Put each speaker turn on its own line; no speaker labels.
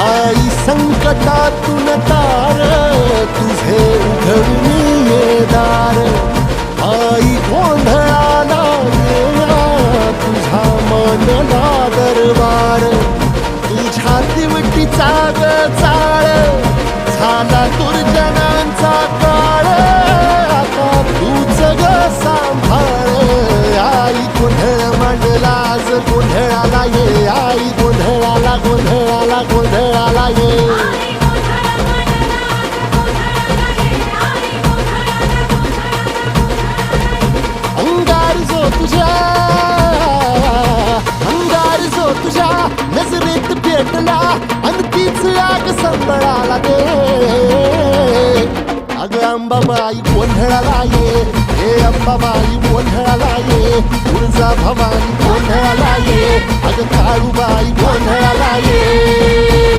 आई संकटातून तार तुझे उघडून ये दार आई गोंधळाला येणा तुझा मनला दरबार तुझ्या दिवटीचा ग चाळ झाला दुर्जनांचा काळ आता तूच ग सांभाळ आई गोंधळ मांडला आज गोंधळाला ये आई गोंधळाला गोंधळाला गोंधळाला ये अंगार जो तुझ्या नजरेत पेटला अन तीच आग संबळाला दे अग अंबाबाई गोंधळाला ये हे अंबाबाई गोंधळाला ये तुळजा भवानी गोंधळाला ये अग काळूबाई गोंधळाला ये